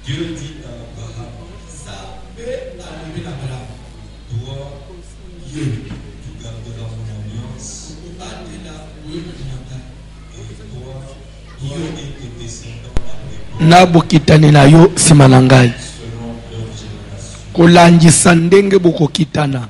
Dieu dit à Abraham, toi, tu garderas mon alliance, et toi, et tes descendants après nabokitani na yo nsima na ngai selon leur génération. kolandisa ndenge bokokitana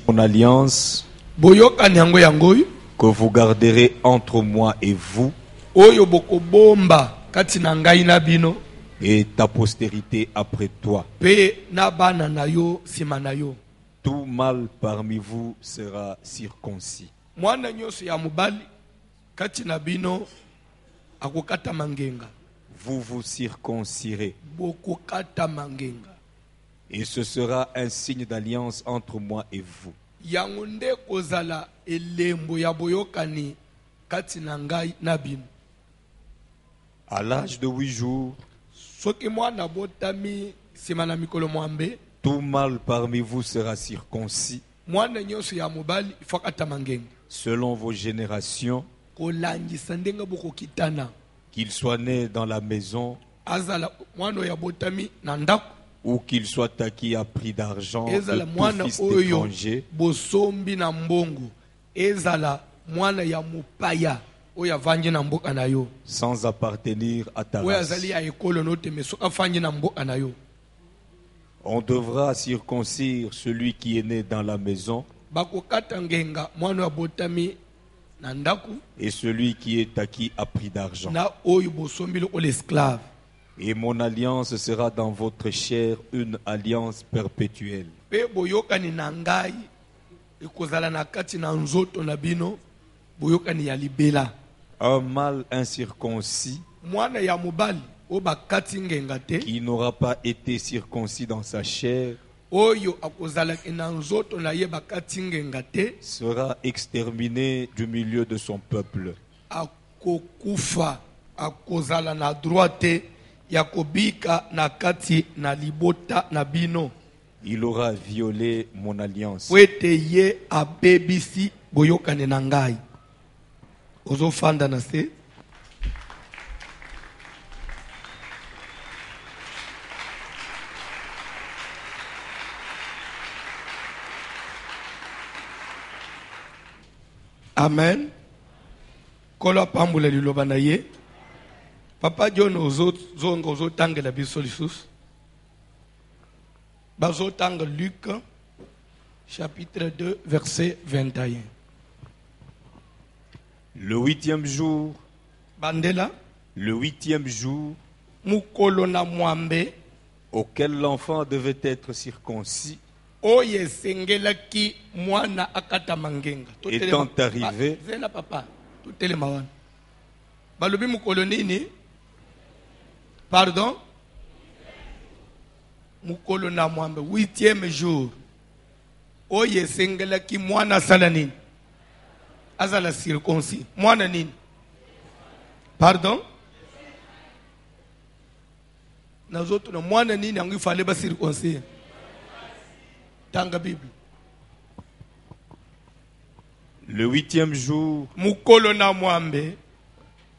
Mon alliance boyokani yango yangoyo que vous garderez entre moi et vous oyo bokobomba kati na ngai na bino et ta postérité après toi. pe na bana na yo nsima na yo. Tout mâle parmi vous sera circoncis. Mwana nyonso ya mobali kati na bino akokata mangenga. Vous vous circoncirez. Bokokata mangenga. Et ce sera un signe d'alliance entre moi et vous. Yango nde kozala elembo ya boyokani kati na ngai na bino. À l'âge de 8 jours, Soki mwana botami nsima na mikolo mwambe, tout mâle parmi vous sera circoncis mwana nyonso ya mobali ifakata mangenga. selon vos générations, Kolandisa ndenge bokokitana. qu'il soit né dans la maison Azala mwana ya botami na ndako, ou qu'il soit acquis à prix d'argent ezala de mwana tout fils oyo d'étranger, bosombi na mbongo, ezala mwana ya mopaya oyo avangi na mboka na yo, sans appartenir à ta oyo race. azali ya ekolo no te meso afangi na mboka na yo. On devra circoncire celui qui est né dans la maison Bakokata ngenga mwana ya botami na ndako et celui qui est acquis à prix d'argent. na oyo bosombi lo l'esclave. Et mon alliance sera dans votre chair une alliance perpétuelle. Pe boyokani na ngai ekozala na kati na nzoto na bino, boyokani ya libela. Un mâle incirconcis Mwana ya mobali o bakati ngenga te qui n'aura pas été circoncis dans sa chair oyo akozalaki na nzoto na ye bakati ngenga te sera exterminé du milieu de son peuple. akokufa, akozala na droit te ya kobika na kati na libota na bino. Il aura violé mon alliance. Po ete ye abebisi boyokani na ngai. Ozofanda na se. Amen. Kolo pambula liloba na ye. Papa John zongo zotangela biso lisusu. Bazotanga Luc chapitre 2 verset 21. Le 8e jour, Bandela le 8e jour mukolo na mwambe auquel l'enfant devait être circoncis, oye sengelaki mwana akata mangenga. étant arrivé, Zela papa, tutele mawana. Balobi mukolo nini? Pardon? Mukolo na mwambe 8e jour. Oye sengelaki mwana sala nini? Azala circoncis. Mwana nini? Pardon? Nazoto na mwana nini yangu ifale ba circoncis? Tanga Bible. le 8e jour Mukolo na mwambe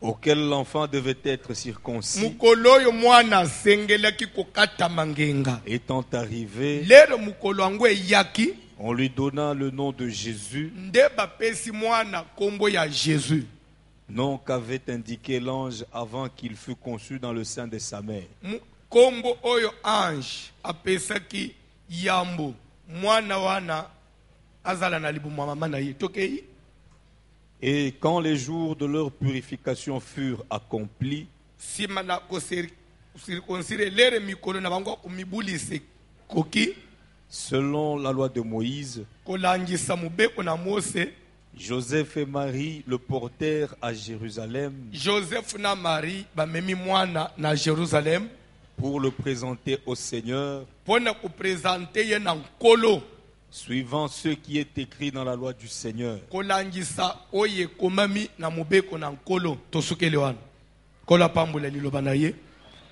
auquel l'enfant devait être circoncis, mukolo yo mwana sengelaki kokata mangenga. étant arrivé, Lero mukolo yango eyaki on lui donna le nom de Jésus, nde bapesi mwana kombo ya Jésus. nom qu'avait indiqué l'ange avant qu'il fût conçu dans le sein de sa mère. Kombo oyo ange apesaki yambo mwana wana azala na libumu mama na ye. Tokei Et quand les jours de leur purification furent accomplis, sima na ko circoncire lere mikolo na bango kumibulise koki selon la loi de Moïse, kolangisa mubeko na Mose, Joseph et Marie le portèrent à Jérusalem Joseph na Marie bamemi mwana na Jerusalem pour le présenter au Seigneur, pona kuprezante ye na nkolo, suivant ce qui est écrit dans la loi du Seigneur. kolangisa oye komami na mubeko na nkolo. Tosukele wana kola pambula liloba na ye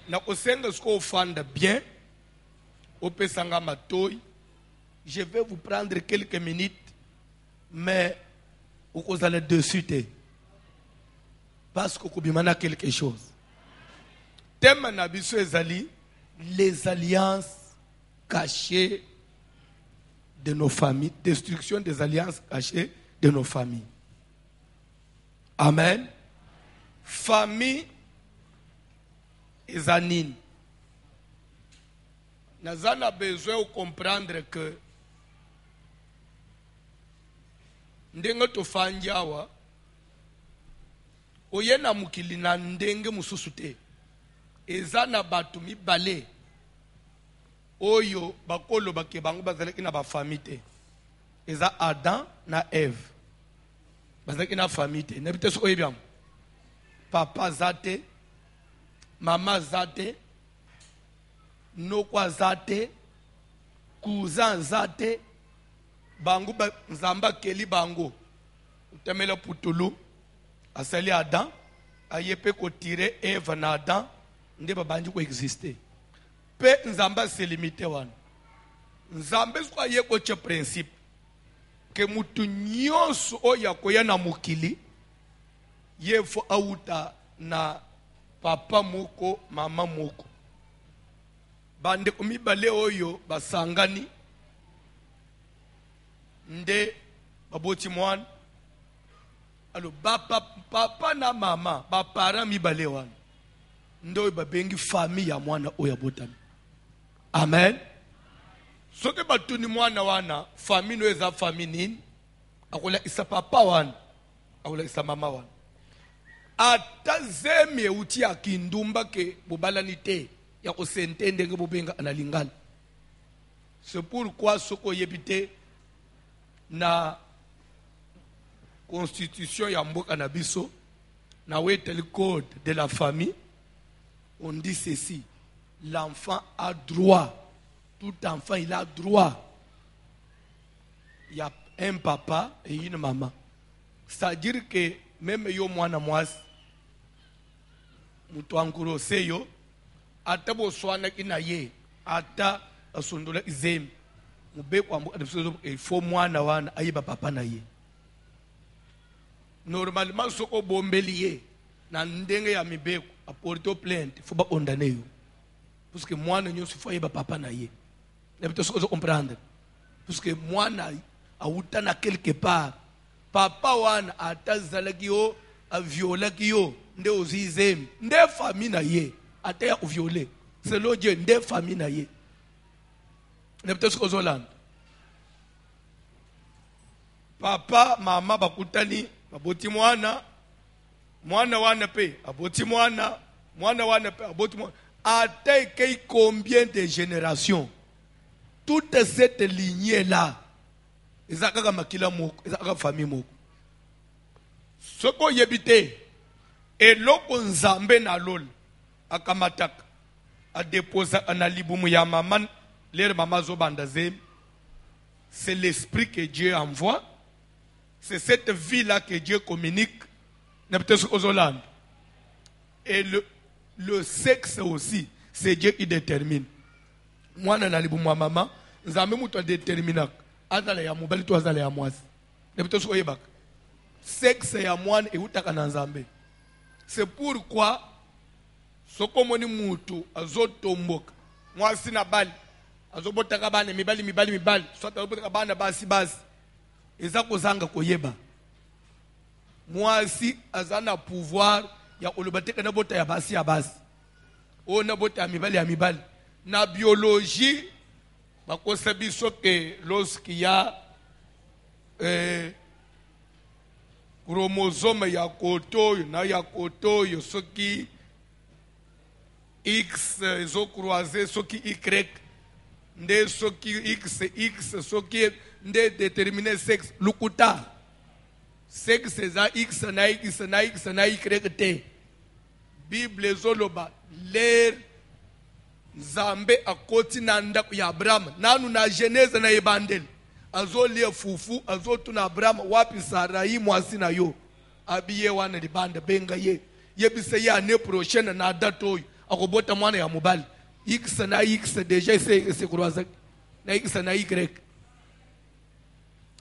na kosenga siko ofanda bien opesanga matoi je vais vous prendre quelques minutes, mais vous allez dessus. Parce que vous avez quelque chose. Thème nabiso ezali, les alliances cachées de nos familles, destruction des alliances cachées de nos familles. Amen. Famille ezanine. Nous avons besoin de comprendre que ndenge tofandi awa oyena mukili na ndenge mususu te. Eza na batu mibale oyo bakolo bake bango bazalaki na ba famille te. Eza Adam na Eve. Bazalaki na famille te. Nebite so oyebiam. Papa zate, mama zate, nokwa zate, cousin zate, bango nzamba keli bango. Utemela putulu, asali Adam, ayepe ko tire Eve na Adam, nde babandi ko exister. Pe nzamba se limite wana. Nzambe so aye ko che principe ke mutu nyonso oya koya na mukili yefo auta na papa moko mama moko. Bande kumibale oyo basangani nde baboti mwana. Alors papa na mama ba parents mibale wana ndo babengi famille ya mwana oya botami. Amen. Soke batuni mwana wana famille no eza famille nini? Akola isa papa wana, akola isa mama wana. Ata zemi uti ya kindumba ke bobalani te ya ko sentende nge bobenga analingana. C'est pourquoi soko yebite na constitution ya mboka na biso na wetel code de la famille, on dit ceci: l'enfant a droit, tout enfant il a droit. Il y a un papa et une maman. C'est-à-dire que même yo mwana mwasi mutu ankuro seyo ata bo swana kina ye ata asondola izemi mube kwa mboka il faut mwana wana ayiba papa na ye. Normalement soko bombeli ye na ndenge ya mibeko aporte plainte faut ba condamner yo parce que mwana nyonso faut ayiba papa na ye. Ne peut se comprendre parce que mwana auta na quelque part papa wana atazalaki yo aviolaki yo nde ozizemi nde famille na ye ata ya violer c'est le Dieu nde famille na ye. Ne peut se kozolanda papa mama bakutani baboti mwana wana pe aboti mwana wana pe aboti mwana. Ata kei combien de générations toute cette lignée là ezaka makila moko ezaka famille moko. Soko yebite eloko nzambe na lol akamataka a déposer na libumu ya mama lere mama zo bandazem. C'est l'esprit que Dieu envoie. C'est cette vie-là que Dieu communique. Et le sexe aussi, c'est Dieu qui détermine. Moi, je suis maman, je suis déterminé. Azala ya mobali to azala ya mwasi. Nebito so yebaka. Sexe ya mwana e utaka na nzambe. C'est pourquoi soko moni mutu azotomboka. Mwasi na bali. Azobotaka bana mibali. Swata azobotaka bana basi. Eza kozanga koyeba. Mwasi azana pouvoir ya olobateka na bota ya basi. O na bota ya mibali. Na biologie bakosa biso que lorsqu'il y a chromosome ya koto na ya koto yo soki X zo croiser soki Y nde soki X soki nde déterminer sexe lukuta sexe za X na Y te. Bible zoloba l'air Nzambe akoti na ndaku ya Abraham nanu na Genèse na ebandeli azolia fufu azotu na Abraham wapi Sarai mwasi na yo abiye wana libanda benga ye yebise ya ne prochaine na dato akobota mwana ya mobali X na X déjà c'est croisé na X na Y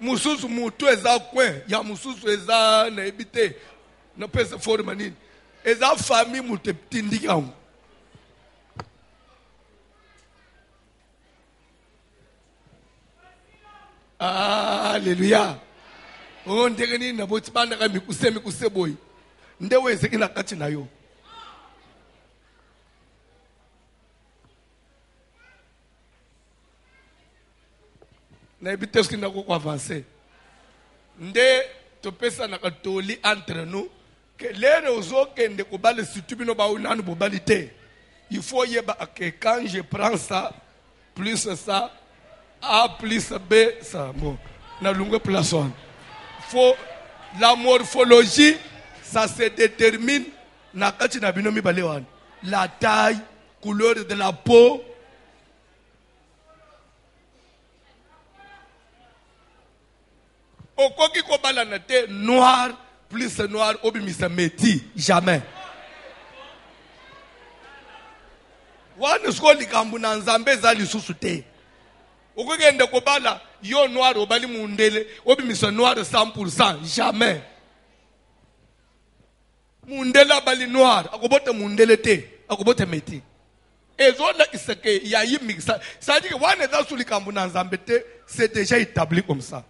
mususu mutu eza coin ya mususu eza na ebite na pesa forma nini eza famille mutu tindiki yango. Alléluia. On ndenge nini na boti banda ka mikuse boy nde weze ina kati na yo. Na ebite ski na ko avancer nde to pesa na katoli entre nous que lere ozokende ko bale situbino ba unanu bobalite. Il faut yeba que quand je prends ça plus ça A plus B ça bon na lungue place one. Faut la morphologie ça se détermine na kati na binomi bale wan. La taille, couleur de la peau. Okoki ko bala na te noir plus noir obimisa meti jamais. Wana sko likambu na nzambe za lisusu te. Okogende ko bala yo noir obali mundele obimisa noir 100% jamais. Mundele bali noir akobote mundele te akobote meti. Ezona iseke ya yimixa. Ça dit que wana za sulikambu na nzambe te c'est déjà établi comme ça.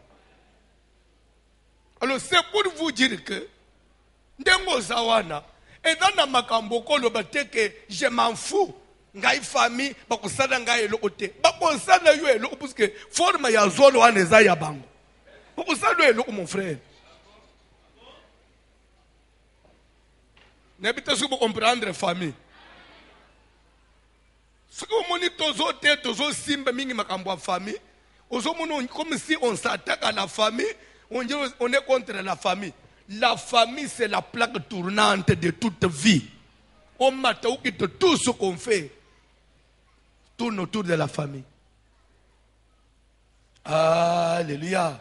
Alors c'est pour vous dire que ndengo zawana ezana makambo ko lo bateke je m'en fous ngai famille bakosala ngai eloko te bakosala yo eloko parce que forme ya zolo wana eza ya bango bakosala yo eloko mon frère n'habite sur comprendre famille ce que moni tozo te tozo simba mingi makambo ya famille ozo mono comme si on s'attaque à la famille. On est contre la famille. La famille, c'est la plaque tournante de toute vie. On m'a dit que tout ce qu'on fait tourne autour de la famille. Alléluia.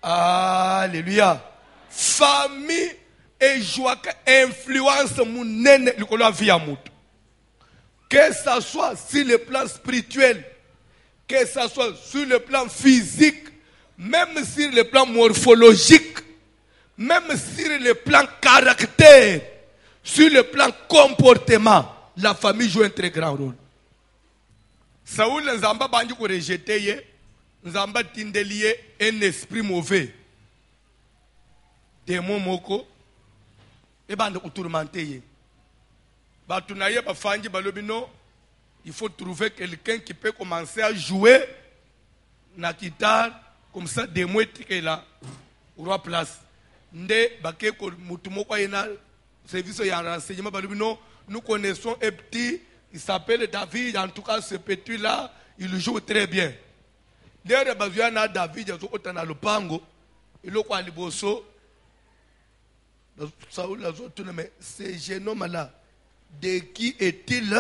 Alléluia. Famille et joie influence mon nene la vie à mout. Que ça soit sur le plan spirituel, que ça soit sur le plan physique, même sur le plan morphologique, même sur le plan caractère, sur le plan comportement, la famille joue un très grand rôle. Saoul Nzamba bandi ko rejeté ye, Nzamba tindelié un esprit mauvais. Démon moko et bande ko tourmenté ye. Ba tunaye ba fangi balobino, il faut trouver quelqu'un qui peut commencer à jouer na guitare. Comme ça, des mois qui là, au roi place. Nde baké ko mutumoko yena service ya renseignement balubino, nous connaissons un petit, il s'appelle David, en tout cas ce petit là, il joue très bien. D'ailleurs bazuana David yazo otana lupango, ilo kwa liboso. Saoul lazo tuna mais ce jeune homme là, de qui est-il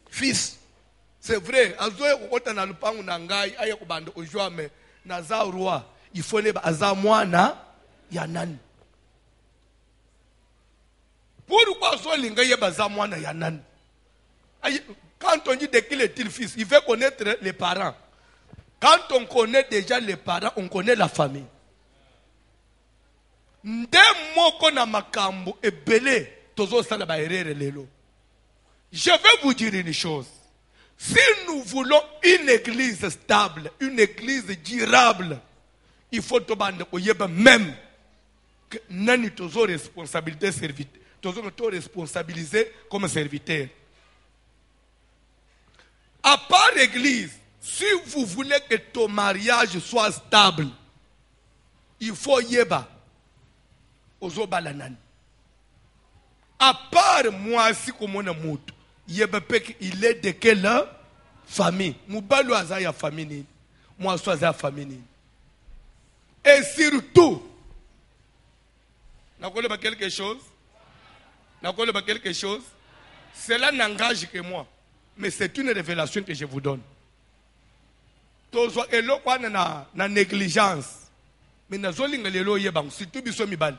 fils? C'est vrai, azo otana lupango na ngai aya ko bande ojwa mais naza roi il faut les aza mwana ya nani pourquoi so linga ye baza mwana ya nani quand on dit de qui est-il fils il veut connaître les parents quand on connaît déjà les parents on connaît la famille nde moko na makambo ebele tozo sala ba erreur lelo je vais vous dire une chose. Si nous voulons une église stable, une église durable, il faut même que nani tozo responsabilité serviteur, tozo responsabiliser comme serviteur. À part l'église, si vous voulez que ton mariage soit stable, il faut yeba ozo balanani. À part moi si comme on a moto. Il est de quelle famille? Moubalou azaya famille. Moi sois famille. Et surtout, n'accorde pas quelque chose. N'accorde pas quelque chose. Cela n'engage que moi. Mais c'est une révélation que je vous donne. Tozo elo kwa na négligence. Mais na zolinga lelo yebang surtout biso mibali.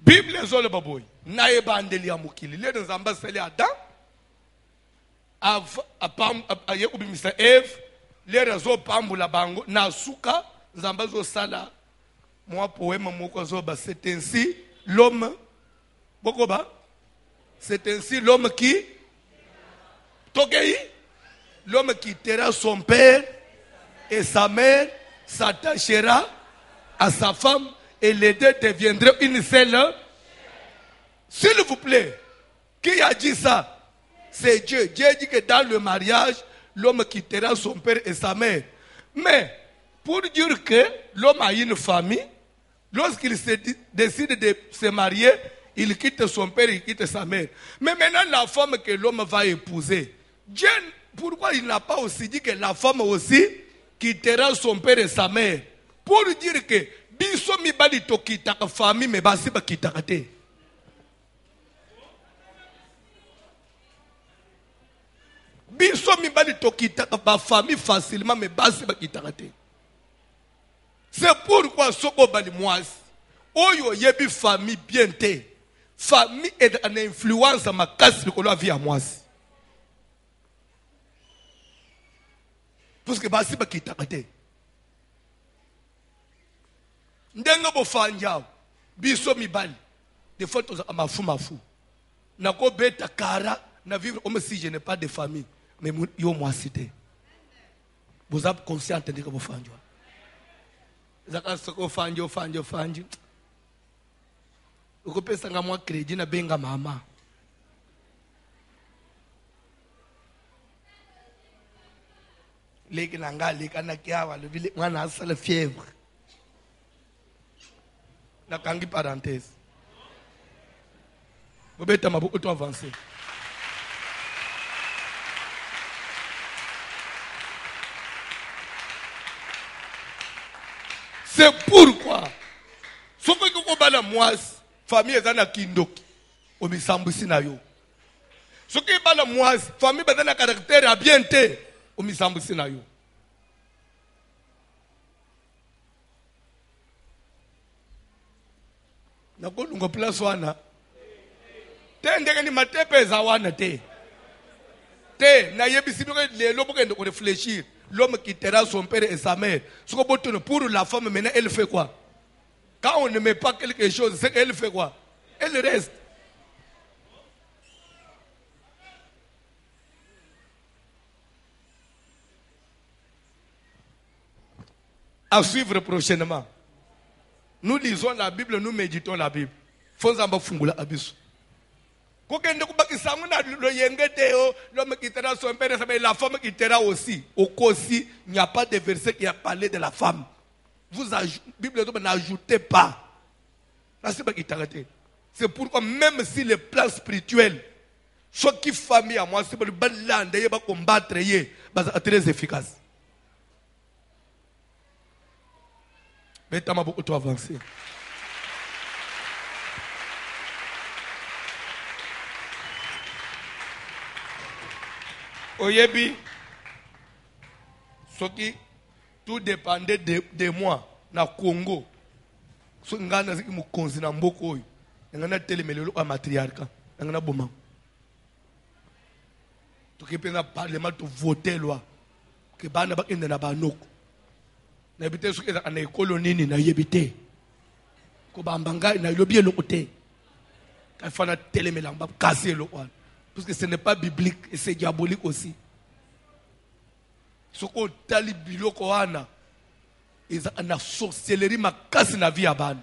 Bible zolo baboy. Na ebandeli ya mukili. Le nzamba seli Adam. Aye ubimisa Eve. Le rezo pambula bango na suka Zambazo Sala, moi poème, c'est ainsi l'homme, c'est ainsi l'homme qui, l'homme quittera son père et sa mère, s'attachera à sa femme et les deux deviendront une seule. S'il vous plaît, qui a dit ça? C'est Dieu. Dieu dit que dans le mariage, l'homme quittera son père et sa mère. Mais, pour dire que l'homme a une famille, lorsqu'il décide de se marier, il quitte son père, il quitte sa mère. Mais maintenant, la femme que l'homme va épouser, Dieu, pourquoi il n'a pas aussi dit que la femme aussi quittera son père et sa mère? Pour dire que, biso mi bali to quittera famille, mais basi ba quittera te. Biso mi bali to quittera ba famille facilement, mais basi ba quittera te. C'est pourquoi soko bali moisi, oyo yebi famille bien te. Famille est une influence à ma casse de la vie à moisi. Parce que basi ba quittera te. Ndenga bo fanjao biso mibali des fois toza mafu nako beta kara na vivre comme si je n'ai pas de famille mais yo moi cité vous êtes conscient de que bo fanjao zaka soko fanjo uko pesa nga moi crédit na benga mama leki nanga leka na kiawa le vile mwana asala fièvre. La kangi parenthèse. Vous pouvez beaucoup avancer. C'est pourquoi, ce que vous avez la moise, famille est dans kindoki, au misambusi na yo. Ce que vous avez la moise, famille est dans un caractère à bien te, au misambusi na yo. Nakolunga place wana tendeke ni matepe za wana te na yebisi que lelo bokende ko réfléchir l'homme quittera son père et sa mère ce que pour la femme maintenant elle fait quoi quand on ne met pas quelque chose c'est qu'elle fait quoi elle reste à suivre prochainement. Nous lisons la Bible, nous méditons la Bible. Fonzamba fungula abisu. Kokende kubaki samuna lo yengete o l'homme quittera son père et sa mère, la femme quittera aussi. Au Kosi, il n'y a pas de verset qui a parlé de la femme. Vous Bible n'ajoutez pas. C'est pourquoi même si le plan spirituel, chaque famille à moi, c'est le balande, il va combattre, c'est très efficace. Mais tu as beaucoup avancé. Oyebi, ce qui tout dépendait de moi, na Congo. Ce qui ngana ziki mukonzi na mboko oyo. Ngana telemelelo a matriarcat. Ngana boma. To kipena parlement to voter loi. Que bana ba inde na banoko. Na yebite soki na ekolo nini na yebite ko bambanga na lobi eloko te ka fana telemela ba casser le wana parce que ce n'est pas biblique et c'est diabolique aussi soko tali biloko wana eza na sorcellerie makasi na vie ya bana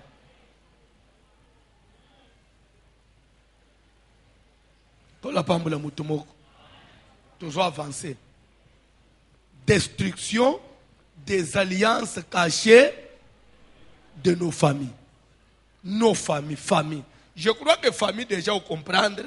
to la pambola mutu moko toujours avancer destruction des alliances cachées de nos familles. Nos familles. Je crois que famille déjà au comprendre.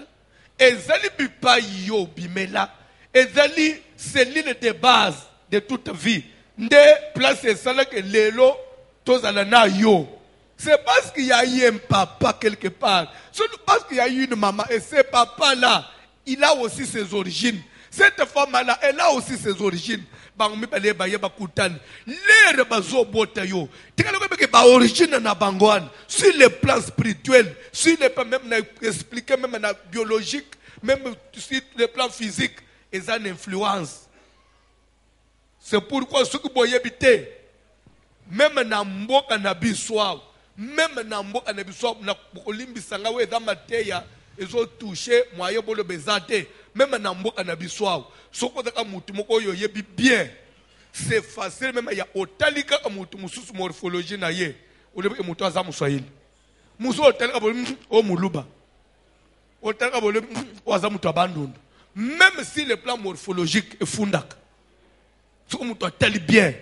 Ezali bipa yo bimela. Ezali c'est l'île de base de toute vie. Nde place ça que lelo tozala na yo. C'est parce qu'il y a eu un papa quelque part. C'est parce qu'il y a eu une maman et ce papa là, il a aussi ses origines. Cette femme là, elle a aussi ses origines. Bangomi bale baye bakutan l'air bazo bota yo tikala ko beke ba origine na bangwan sur le plan spirituel sur le plan même expliquer même na biologique même sur le plan physique et ça une influence c'est pourquoi ce que boye bité même na mboka na biso, même na mboka na biso na kolimbisa nga we za mateya ezo toucher moyo bolo bezate, même na mboka na biso soko zaka mutu moko yo yebi bien, c'est facile même ya otalika mutu mususu morphologie na ye olebi mutu aza muswahili muso otalika bolo o muluba otalika bolo o aza mutu abandundu, même si le plan morphologique est fundaka soko mutu atali bien.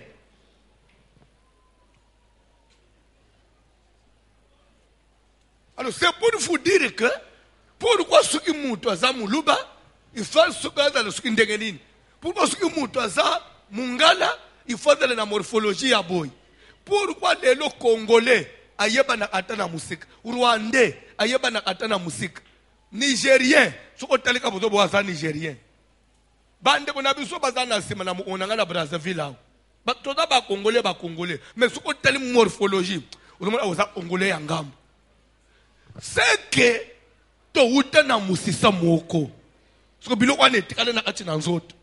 Alors c'est pour vous dire que pourquoi ce qui mouto aza muluba il faut ce que dans le ce qui ndengenini, pourquoi ce qui mouto aza mungala il faut dans la morphologie ya boy, pourquoi les congolais ayeba na atana musique, rwandais ayeba na atana musique, nigérien soko talika bozo boza nigérien bande ko na biso baza na sima na onanga na Brazzaville ba toza ba congolais mais soko tali morphologie uzomona oza congolais ya ngambo. C'est que to uta na musisa moko soko biloko ane tikala na kati na nzoto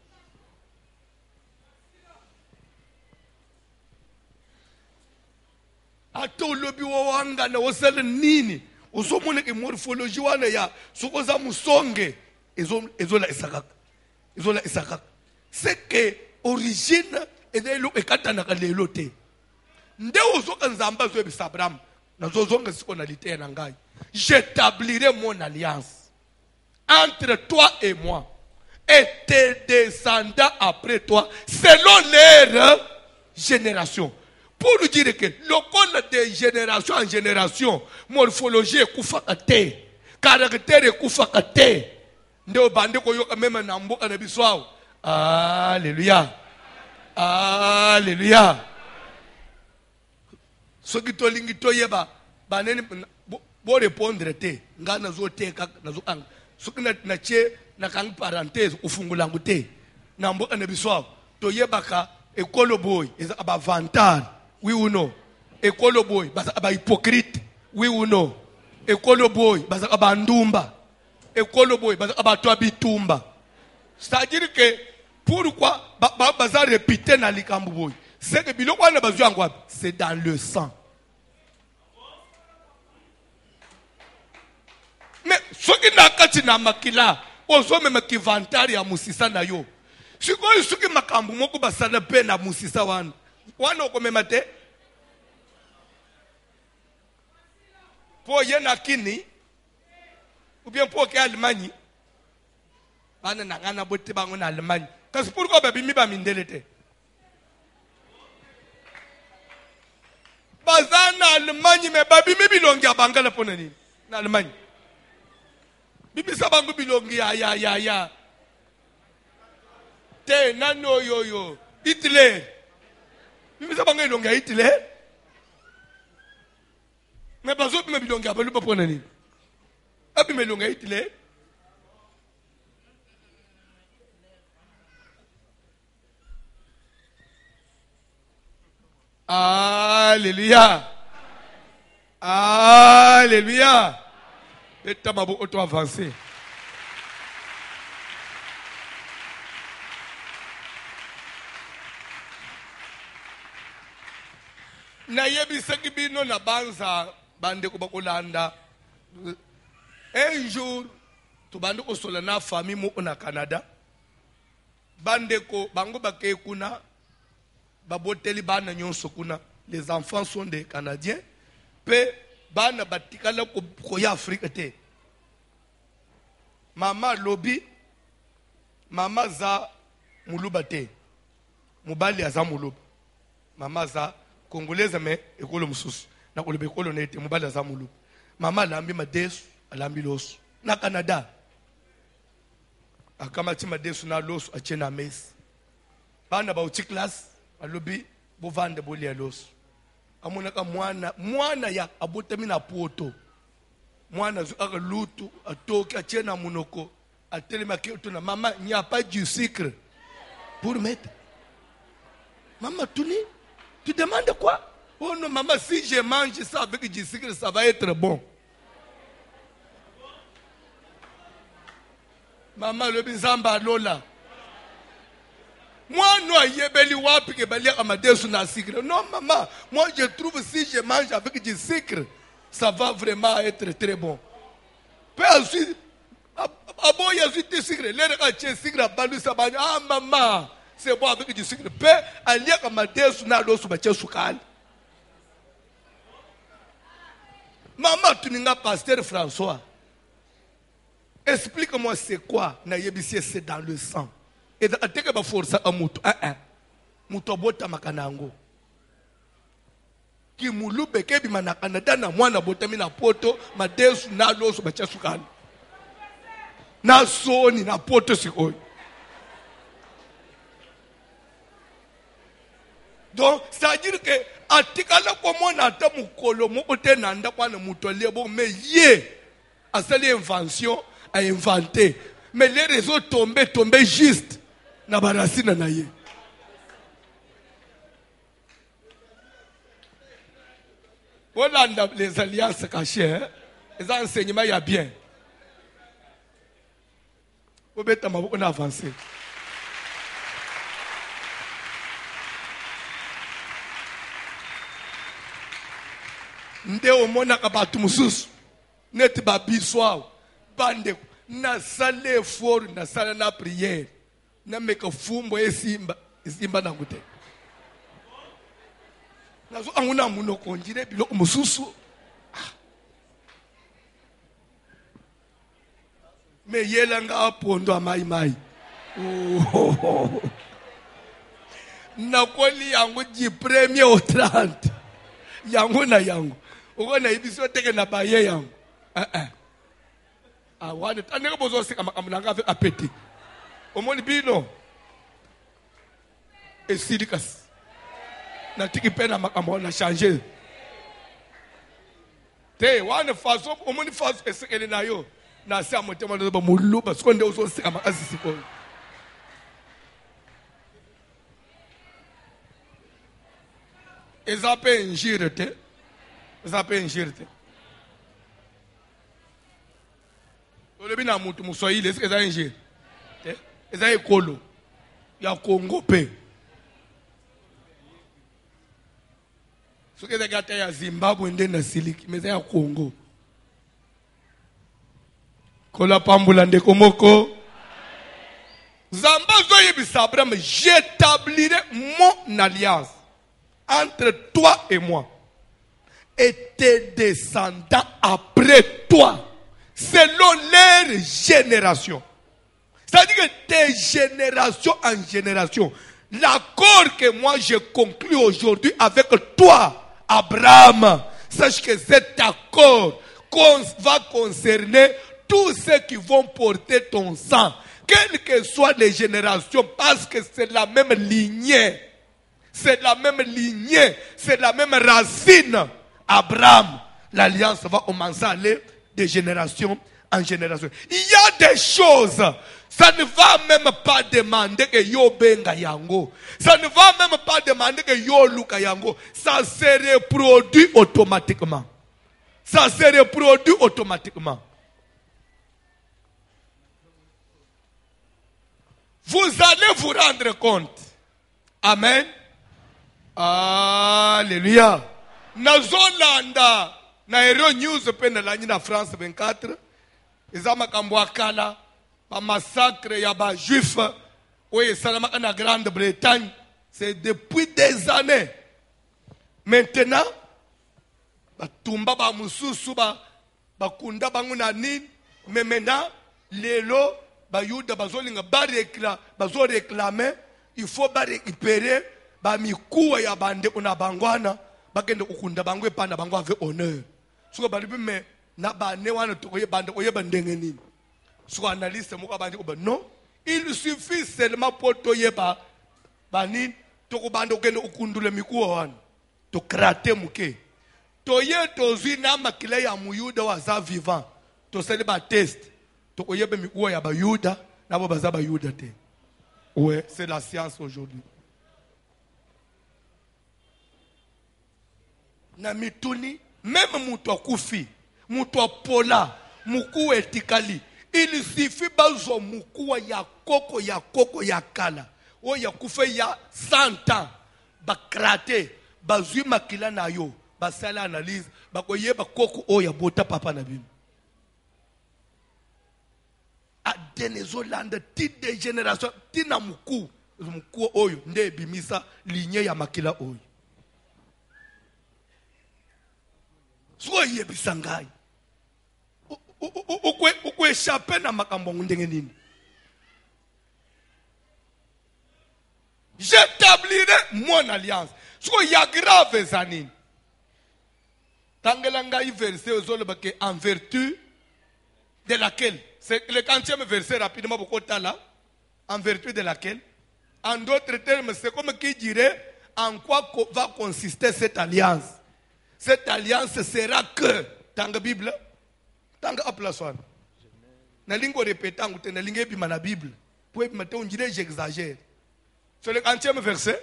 ato lobi wanga na osele nini osomone ke morphologie wana ya soko za musonge ezola isakaka. C'est que origine ezelo ekatana ka lelo te nde ozoka nzamba zo ebisa Abraham na zozonga sikonalité na ngai. J'établirai mon alliance entre toi et moi et tes descendants après toi selon leur génération. Pour nous dire que le compte de génération en génération, morphologie est koufakate, caractère est koufakate. Nde bande ko yoka même na mboka na biso. Alléluia. Alléluia. Ce qui to lingi to yeba banene bo répondre te ngana zo teka na zo ang soki na che na kang parenthèse ufungula ngute na mboka na biso to yebaka ekolo boy eza aba vantar oui ou non, ekolo boy basa aba hypocrite oui ou non, ekolo boy basa aba ndumba, ekolo boy basa aba to bitumba. C'est-à-dire que pourquoi basa répéter na likambu boy, c'est que biloko wana bazwa ngwa c'est dans le sang. Mais ce qui n'a pas été na makila, ozo me makivantari ya musisa na yo. Siko yusuki makambu moko basana pe na musisa wana. Wana okomema te. Po ye na kini, ou bien po ke Allemagne. Bana na ngana bote bango na Allemagne. Kasi pourquoi babi mi ba mindele te? Bazana Allemagne me babi mi bilongi abangala pona nini? Na Allemagne. Bibi sabangu bilongi ya te nano yo Hitler. Bibi sabangu bilongi ya Hitler. Mais bazo bi me bilongi abalu pa pona nini? Abi me bilongi ya Hitler. Alléluia. Alléluia. Et tamabo auto avancé. Na yebi saki bino na banza bande ko bakolanda. Un jour to bande ko sola na famille mo na Canada. Bande ko bango bake kuna baboteli bana nyonso kuna. Les enfants sont des Canadiens. Pe bana batikala ko ya Afrique te. Mama lobi mama za muluba te. Mubali aza muluba. Mama za congolaise me ekolo mususu. Na ko lobe ekolo nete mubali aza muluba. Mama lambi madesu, alambi losu. Na Canada. Akamati madesu na losu achena mesi. Bana ba uti class alobi bovande boli ya losu. Amonaka mwana ya abotami na poto. Mwana zu aka lutu atoki achena munoko atelema keto na maman, il n'y a pas du sucre pour mettre. Maman tu demandes quoi? Oh non maman, si je mange ça avec du sucre ça va être bon. Maman le bizamba lola. Moi, non, yebeli wapi que bali amadesu na sucre. Non, maman, moi je trouve si je mange avec du sucre, ça va vraiment être très bon. Peu ensuite, abo ya suite sucre, l'air à tché sucre à balu sa banya. Ah maman, c'est bon avec du sucre. Peu alia amadesu na losu ba tché sukali. Maman, tu n'es pas pasteur François. Explique-moi c'est quoi na yebisi c'est dans le sang. Et ateke ba força a mutu mutu bota makanango ki mulube kebi manakana dana mwana bota mina poto madesu na loso bacha sukali na soni na poto sikoy. Donc ça veut dire que atikala komona ata mukolo mo otenanda kwana mutu lebo mais ye asali invention a inventé mais les réseaux tombés juste na barasina na ye. Voilà les alliances cachées, les enseignements il y a bien. On a avancé. Nde omona kabatu mususu net babiswa bande na sale effort na sala na prière. Na meka fumbo esimba na gute nazo anguna muno konjire biloko mususu me yela nga pondo amai na koli yangu ji premier au 30 yangu na yangu ukona ibiso teke na baye yangu wane tandeka bozo sika makamuna avec appétit. Omoni bino esilikas na tiki pena makambo na changer te wana faso omoni faso esekele na yo na sa motema no ba muluba sikonde uso sika makasisi ko ezape njirete ole bina mutu muswahili eza njire eza ekolo ya Congo pe soki eza kata ya Zimbabwe nde na siliki mais eza ya Congo kola pambula ndeko moko Zamba zoyebisa Abraham j'établirai mon alliance entre toi et moi et tes descendants après toi selon leur génération. C'est-à-dire que de génération en génération, l'accord que moi je conclus aujourd'hui avec toi, Abraham, sache que cet accord va concerner tous ceux qui vont porter ton sang, quelles que soient les générations, parce que c'est la même lignée, c'est la même lignée, c'est la même racine. Abraham, l'alliance va commencer à aller de génération en génération. Il y a des choses, ça ne va même pas demander que yo benga yango. Ça ne va même pas demander que yo luka yango. Ça se reproduit automatiquement. Ça se reproduit automatiquement. Vous allez vous rendre compte. Amen. Alléluia. Nazolanda na Hero News pena la na France 24. Ezama kambwakala ba massacre ya ba juif oye salama na Grande-Bretagne, c'est depuis des années. Maintenant ba tumba ba mususu ba kunda bangu na nini, mais maintenant lelo ba yuda bazolinga bazo réclamer, il faut ba récupérer ba mikuwa ya bande una bangwana bakende ukunda bangu epanda bangu avec honneur. Suko balibi me na ba ne wana to oye bande oye bandenge nini. Suko analyste moko bande ko non, il suffit seulement pour toye ba nini to ko bande okende ukundule mikuwa wana to krate muke. Toye tozwi na makila ya muyuda wa za vivant to sele ba test to koyebe mikuwa ya ba yuda na bo baza ba yuda te. Ouais, c'est la science aujourd'hui. Na mituni même mutu akufi mutu apola muku etikali, il suffit bazo mukuwa ya koko ya kala oyo akufa ya 100 ans bakrate bazwi makila na yo basala analyse bakoyeba koko oyo abota papa na bino adene ezolanda ti de génération ti na muku oyo nde ebimisa ligne ya makila oyo so oyebisa ngai ukwechape na makambo ndenge nini j'établirai mon alliance so ya grave zanini tangela ngai verset ozoloba ke en vertu de laquelle c'est le 40e verset rapidement beaucoup là en vertu de laquelle en d'autres termes c'est comme qui dirait en quoi va consister cette alliance sera que tanga Bible tanga aplaswan na lingo répétant ou na lingo ebima na Bible pour ebima te on dirait j'exagère sur le 40e verset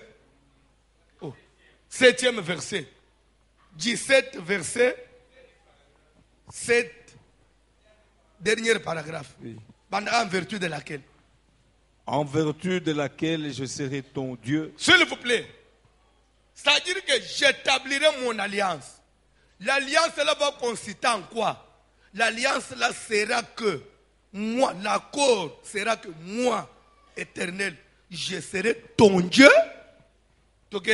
7e verset 17 verset 7 dernier paragraphe oui. En vertu de laquelle je serai ton Dieu. S'il vous plaît, c'est-à-dire que j'établirai mon alliance. L'alliance là va consister en quoi? L'alliance là sera que moi, l'accord sera que moi, éternel, je serai ton Dieu. Ok?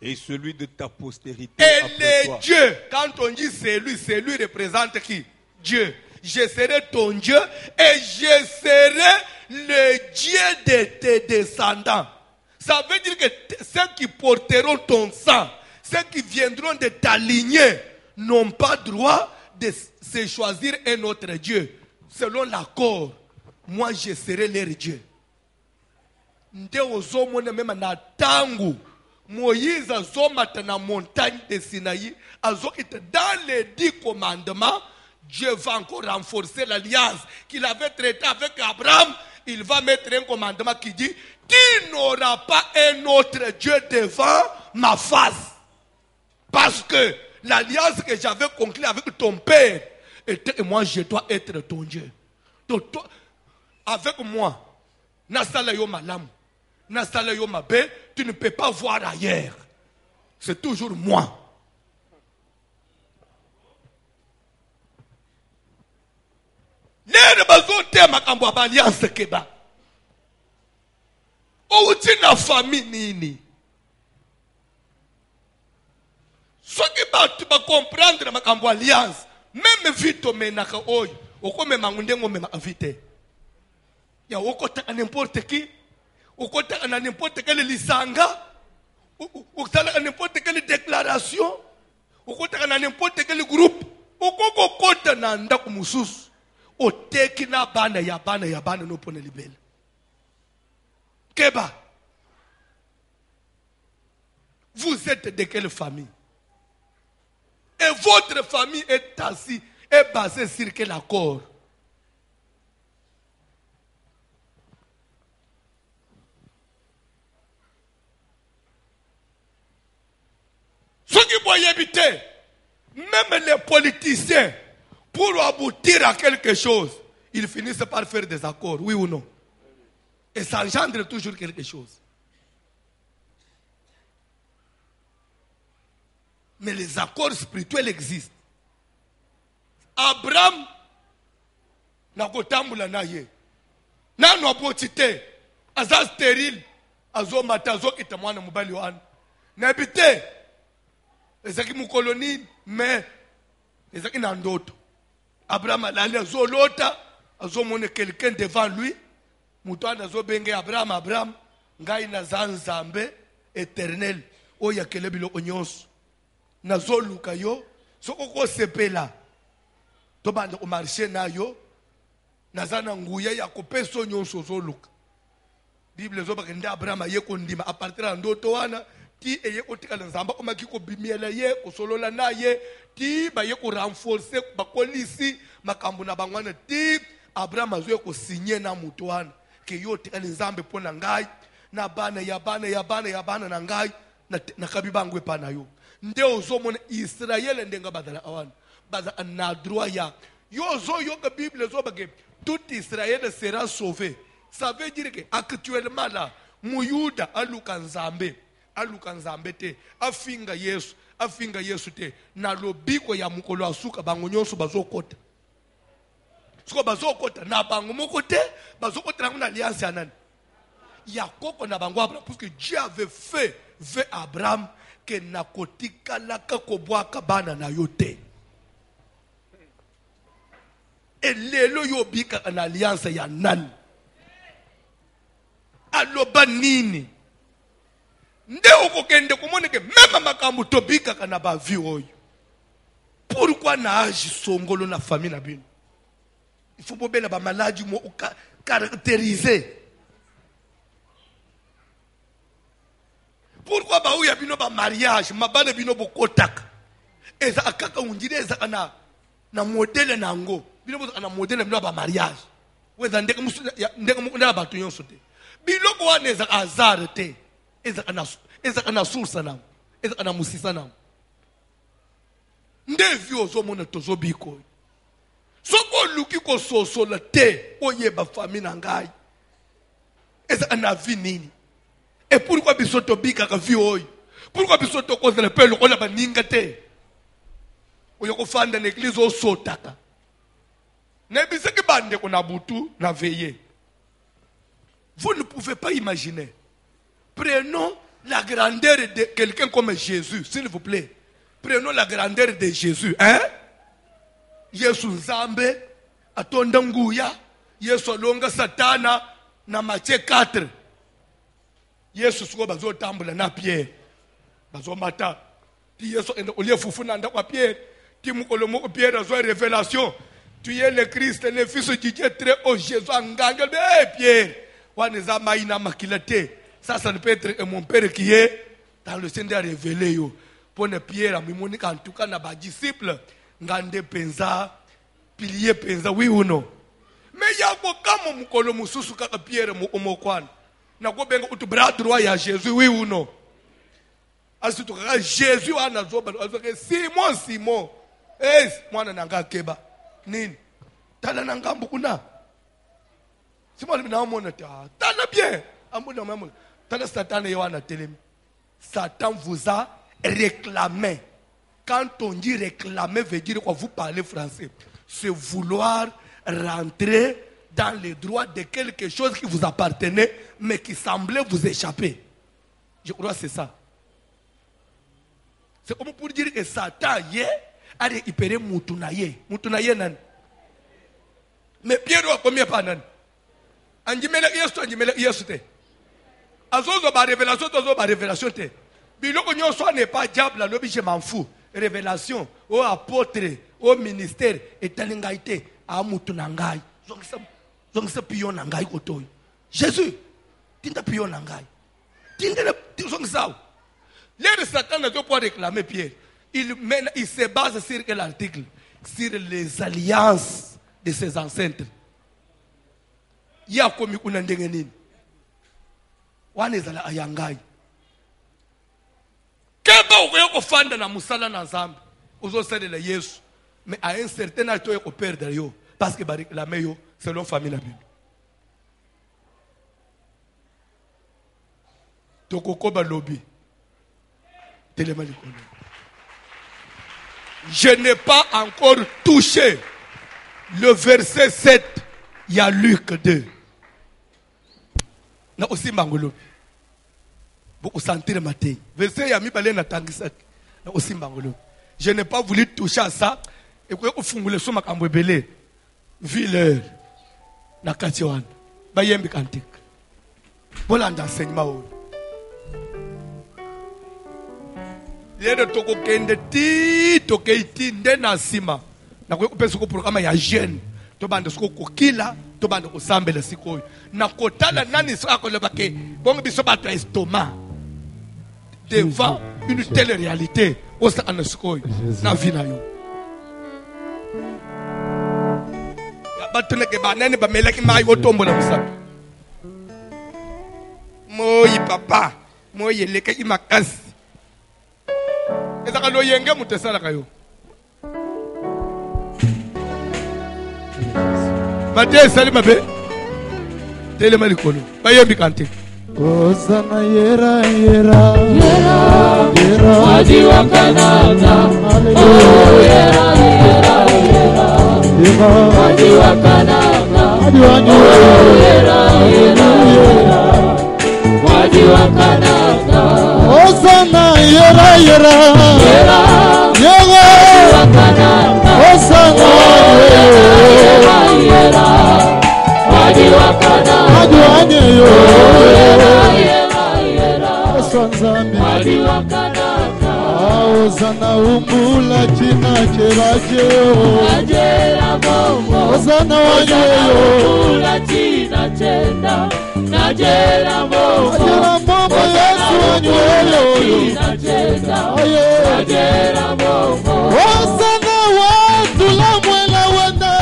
Et celui de ta postérité. Et après le toi. Dieu, quand on dit c'est lui représente qui? Dieu. Je serai ton Dieu et je serai le Dieu de tes descendants. Ça veut dire que ceux qui porteront ton sang, ceux qui viendront de ta lignée, n'ont pas droit de se choisir un autre Dieu. Selon l'accord, moi je serai leur Dieu. Nde ozomona mema na tangu Moïse azomata na montagne de Sinaï, azokita dans les 10 commandements, Dieu va encore renforcer l'alliance qu'il avait traitée avec Abraham. Il va mettre un commandement qui dit: tu n'auras pas un autre Dieu devant ma face. Parce que l'alliance que j'avais conclue avec ton père était, et moi je dois être ton Dieu. Donc, toi, avec moi, Nasala yo malam, Nasala yo mabe, tu ne peux pas voir ailleurs. C'est toujours moi. Lere bazote makambo ya alliance keba. Outi na famille nini. Soki batu ba comprendre makambo alliance, même vite menaka oyo, okome mangundengo mema vite. Ya okota n'importe qui, okota na n'importe quelle lisanga, okota n'importe quelle déclaration, okota na n'importe quel groupe, okokota na ndako mususu. Oteki na bana ya bana no pone libele. Keba. Vous êtes de quelle famille? Et votre famille est assise, est basée sur quel accord? Ceux qui vont y habiter, même les politiciens, pour aboutir à quelque chose, ils finissent par faire des accords, oui ou non? Et ça engendre toujours quelque chose. Mais les accords spirituels existent. Abraham n'a pas tambula na ye. Na no abotite, aza stérile, azo matazo kitamwana mubali wana. Na bite, ezaki mu colonie, mais ezaki na ndoto. Abraham allait zolota, azomone quelqu'un devant lui. Mutana zobenge Abraham, ngai na zanzambe éternel, oya kelebilo onyos. Na zoluka yo, soko sepela. Tobanda o marché na yo, nazana nguya ya kopeso nyonso zoluka. Bible zobaka nda Abraham yeko ndima a partir de ndoto wana, ti eyeko tikala nzamba omaki ko bimiela ye, ko solola na ye. Ti ba yeko renforcer ba kolisi makambo na bangwana ti Abraham azwe ko signer na mutu wana ke yote ali nzambe pona ngai na bana ya bana na ngai na kabibangwe pana yo nde ozomona Israël ndenga badala awana baza na droit ya yo zo yo que Bible zo bage tout Israël sera sauvé Ça veut dire que actuellement là, Muyuda aluka nzambe te, afinga Yesu te, na lobiko ya mukolo asuka bango nyonso bazokota. Siko bazokota na bango moko te, bazokota na alliance ya nani? Ya koko na bango Abraham, parce que Dieu avait fait Abraham que nakotika laka kobwaka bana na yote. Et lelo yobika na alliance ya nani? Aloba nini? Nde okokende kumoneke même makambo tobika kana ba vie oyo. Pourquoi na agi songolo na famille na bino? Il faut pas ba maladie mo caractériser. Pourquoi ba uya bino ba mariage, mabana bino bokotaka. Eza akaka unjire eza kana na modèle nango. Bino boza kana modèle bino ba mariage. Weza ndeka mukunda ba tuyonso te. Biloko wana eza azar te. Eza kana source na. Eza kana musisa na. Ndevi ozomona tozobiko. Soko luki ko sosola te oyeba famille na ngai. Eza kana vi nini? Et pourquoi bisoto bika ka vi oyo? Pourquoi bisoto cause le peuple on a baninga te? Oyo ko fanda l'église o sotaka. Ne biseki bande ko na butu na veiller. Vous ne pouvez pas imaginer. Prenons la grandeur de quelqu'un comme Jésus, s'il vous plaît. Prenons la grandeur de Jésus, hein? Yesu nzambe atonda nguya, Yesu alonga satana na Matthieu 4. Yesu siko bazo tambula na Pierre. Bazo mata. Ti Yesu enda olie fufuna nda kwa Pierre. Ti mukolo moko Pierre azo révélation. Tu es le Christ, le fils de Dieu très haut, Jésus angangel. Eh Pierre, waneza maina makilate. Ça ne peut être mon père qui est dans le Seigneur révélé yo. Pour ne Pierre amimoni en tout cas na ba disciple ngande penza pilier penza oui ou non. Mais yako kama mukolo mususu kaka Pierre mu omokwana. Na go benga utu bras droit ya Jésus oui ou non. Asitu kaka Jésus ana zoba azake Simon. Eh mwana nanga keba. Nini? Tala nanga mbukuna. Simon na mona ta. Tala bien. Amuna mamuna. Tala Satan yoana telemi. Satan vous a réclamé. Quand on dit réclamer veut dire quoi? Vous parlez français. C'est vouloir rentrer dans les droits de quelque chose qui vous appartenait, mais qui semblait vous échapper. Je crois que c'est ça. C'est comme pour dire que Satan a récupéré Moutunaye. Moutunaye nan. Mais Pierre a combien par nan? Anjimela yesu te. Azozo ba révélation, tozo ba révélation te. Biloko nyonso n'est pas diable, lobi je m'en fous. Révélation, au apôtre, au ministère, et talingaïté, à Moutunangai. Zongsa pion nangai kotoy. Jésus, tinta pion nangai. Tinta zongsa. L'air Satan ne doit pas réclamer Pierre. Il se base sur quel article? Sur les alliances de ses ancêtres. Il y a comme une ndengenine. Wanezala ayangai. Keba uko fanda na musala na nzambe. Ozo sele la Yesu. Mais à un certain âge tu es perdre yo parce que bari la meyo selon famille la Bible. Tokoko ba lobby. Je n'ai pas encore touché le verset 7. Il y a Luc 2. Na aussi mangolo. Beaucoup sentir matin. Verset ya mi balé na tangisak. Na aussi mangolo. Je n'ai pas voulu toucher à ça. Et quoi au fungule so makambo belé. Villeur na katiwan. Ba yembi kantik. Bolanda enseignement. Yede toko kende ti toke iti ndena sima. Na kwa kupesa ko programa ya jeune. To bande siko kokila, to bande ko sambela sikoyo. Na kotala nani sako le bake. Bongo biso bato estomac. Devant une telle réalité, au sein de sikoyo na vina yo. Ya batune ke banane ba melaki mai otombo na musapi. Moyi papa, moyi leka imakasi. Ezaka lo yenge mutesala kayo. Mathieu Salim Abe. telema likolo bayembi kante Osana yera yera Yera Wadi wa Kanada Oh yera Wadi wa Kanada Oh yera Wadi wa Kanada Osana yera yera wa Kanada Osana yera Wadi wa Kanada Wadi wa Kanada Osana umula china cheraje Najera bongo Osana wanyeyo umula china chenda Najera bongo Yesu wanyeyo Najera bongo Osana watu la mwela wenda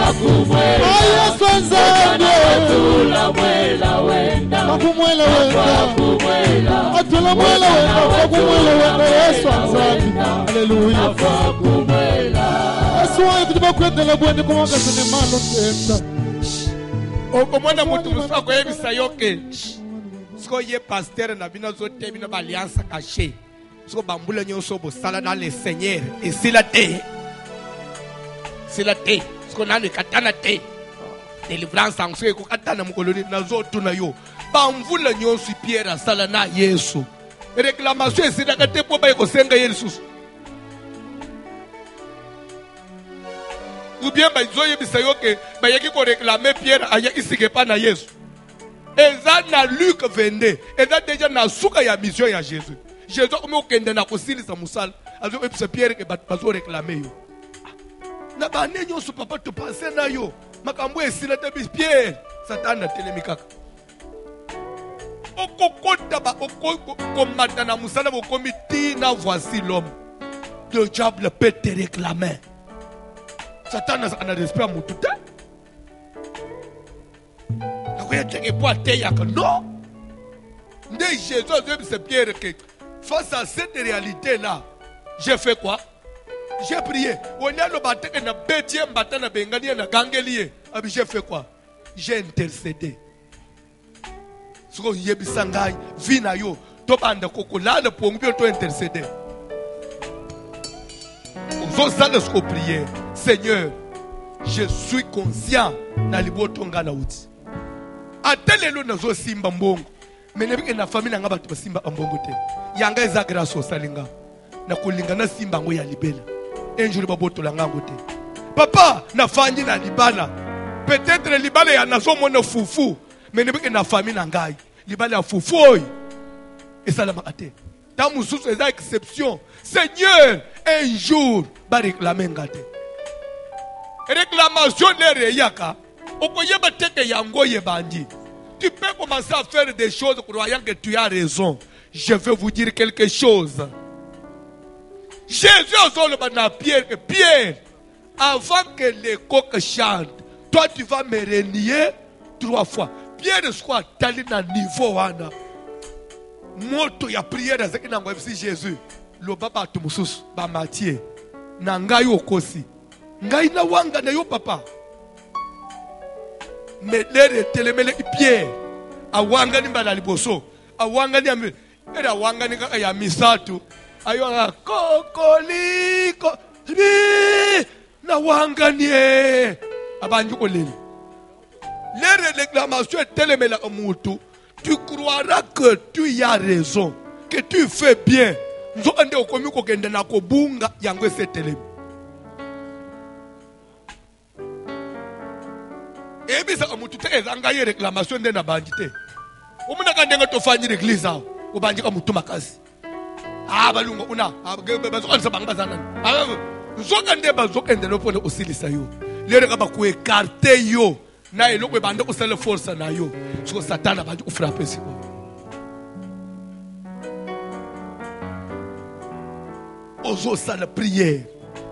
Akumwela Yesu nzambe Tula mwela wenda Akumwela wenda Atula mwela wenda Akumwela wenda Yesu nzambe Haleluya Akumwela Yesu wanyeyo tulibakwendela bwende kumwaka sinemalo kenda okomona mutu musako yebisa yoke siko ye pasteur na bino zote bino baliansa caché siko bambula nyonso bosala na le seigneur esila te siko nanu katana te délivrance ango siko katana mukoloni nazotuna yo bamvula nyonso Pierre asala na Yesu réclamation esilaka te po bayekosenga ye lisusu ou bien bazoyebisa yo ke bayeki koreklame Pierre aya isike pa na Yesu eza na Luc 22 eza déjà na suka ya mission ya Jésus Jésus omi okende na kosilisa musala azoyebisa Pierre ke bazoreklame yo na bane nyonso papa topase na yo makambo esila te Pierre Satan atelemi kaka okokota okomata na musala bokomi tina voici l'homme le diable peut te réclamer Satan a respect à mon tout temps. Non. Jésus a Pierre que face à cette réalité-là, j'ai fait quoi? J'ai prié. J'ai fait quoi? J'ai intercédé. Seigneur, je suis conscient na libotonga na uti. Atelelo nazo simba mbongo. Menebike na famille nga batu simba mbongo te. Yanga eza grâce osalinga. Na kulinga na simba ngo ya libela. Enjuri baboto la ngango te. Papa na fanyi na libala. Peut-être libala ya nazo mona fufu. Menebike na famille na ngai. Libala ya fufu oy. Esalama ate. Ta mususu eza exception. Seigneur, un jour ba réclamer ngate. Réclamation n'est yaka. Okoyeba teke yango yebandi. Tu peux commencer à faire des choses croyant que tu as raison. Je vais vous dire quelque chose. Jésus a dit à Pierre, avant que les coqs chantent, toi tu vas me renier 3 fois. Pierre soit allé dans le niveau wana. Moto ya prière azaki na ngwebisi Jésus. Lo baba tumususu ba Matthieu. Na ngai okosi. Ngai na wanga na yo papa. Medere telemele Pierre. Awanga ni mbala liboso. Awanga ni ambe. Era wanga ni kaka ya misatu. Ayo kokoliko. Na wanga ni abanjuko leli. Les réclamations telemele amutu. Tu croiras que tu as raison, que tu fais bien. Nous avons commis qu'on ait na kobunga yango setelem. Et bien ça amutu te ezanga ye réclamation de na bandité. Omuna kandenga to fanyi l'église a, o bandika mutu makasi. Ah balunga una, bazokanisa banga bazana. Ah zokande bazokende no pone osilisa yo. Lere ka ba ku écarter yo. Na eloko bande ko sele force na yo. So Satan va te frapper siko. Ozo sala prière.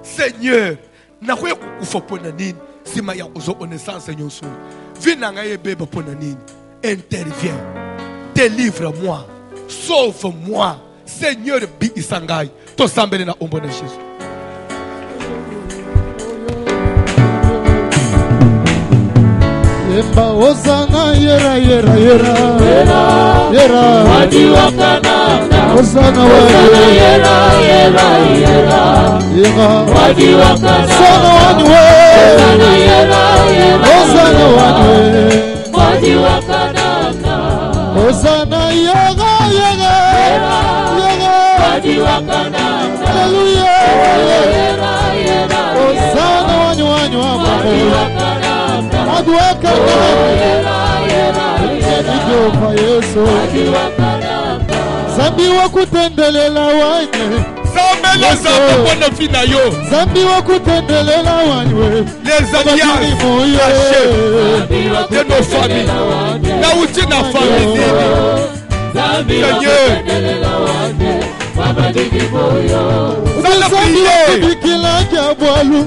Seigneur, na ko kufa pona nini? Sima ya ozo connaissance nyonso. Vina nga ye beba pona nini? Interviens. Délivre-moi. Sauve-moi. Seigneur bi isangai. To sambele na ombo na Jésus. Emba Hosanna yera yera yera yera Hosanna yera yera yera yera wadiwakana Hosanna wanwe Hosanna wanwe wadiwakana Hosanna yera yera yera wadiwakana Hallelujah yera yera Hosanna wanwe wadiwakana Wadiwakana yera yera Jehova Yesu wadiwakana Zambi wa kutendelela wanye Zambela zamba bwana fina yo. Zambi wa kutendelela wanye Les alliances cachées de nos familles. Là où tu n'as famille. Seigneur. Zambi wa kubikila kiabwalu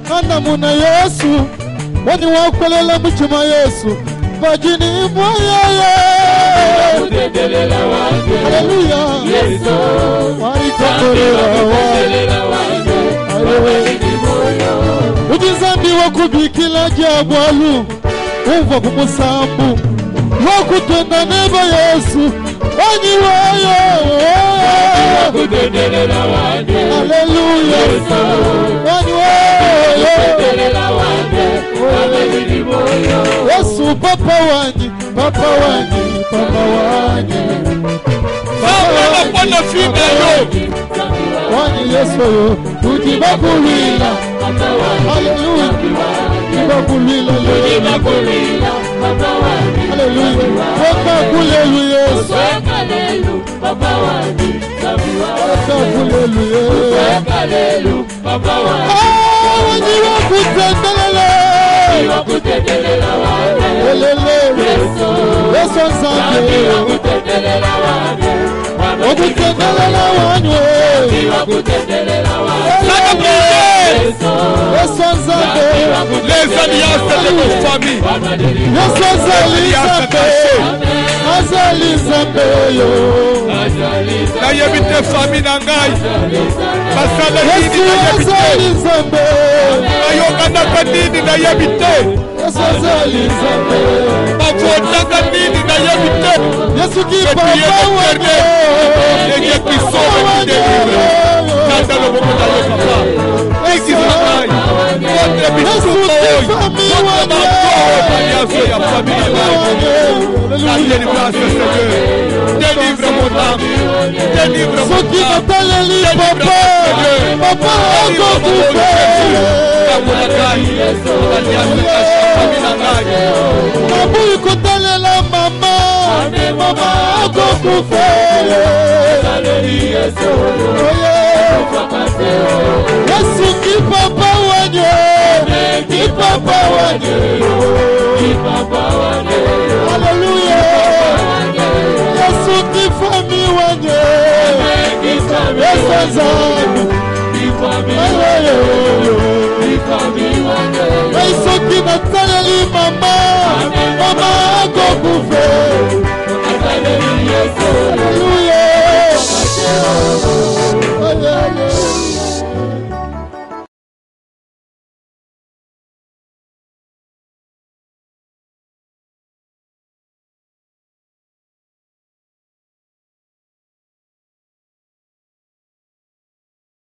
Nanda muna Yesu Wani wakolela mchima Yesu Vajini mwayeye Hallelujah Warikokorela Ujizambi wakubikila jabwalu Uva kumusambu Wakutenda neba Yesu Wani wayo Hallelujah Wani wayo Yesu papa wani Papa wani Papa wani Zambela bwana fina yo. Wani Yesu yo Ujibakulila Hallelujah Ujibakulila Hallelujah Wakakulelu Yesu Wakakulelu Wani wakutendelele Yesu nzambe Wakutendelela wanywe Yesu nzambe Les alliances de nos familles. Yesu azali nzambe yo Nayebite famille na ngai. Basala nini Yesu azali nayebite. nzambe Nayokanaka nini nayebite. Yesu azali nzambe Bavotaka nini nayebite. Yesu ki Que tu es papa wanywe l'éternel. Et Dieu qui sauve et qui délivre. Nanda le moko na yo papa. Ikisakai. Votre bisou oyo. Votre maman alliance ya famille na ngai. La délivrance Seigneur. Délivre mon âme. Délivre mon Soki âme. nataleli papa Papa akokufe Nabuyi kotalela mama Mama akokufe Yesu ki papa wanye Ki papa wanye Hallelujah Yesu ki fami wanye Yesu nzambe Yesu ki nataleli mama Mama akokufe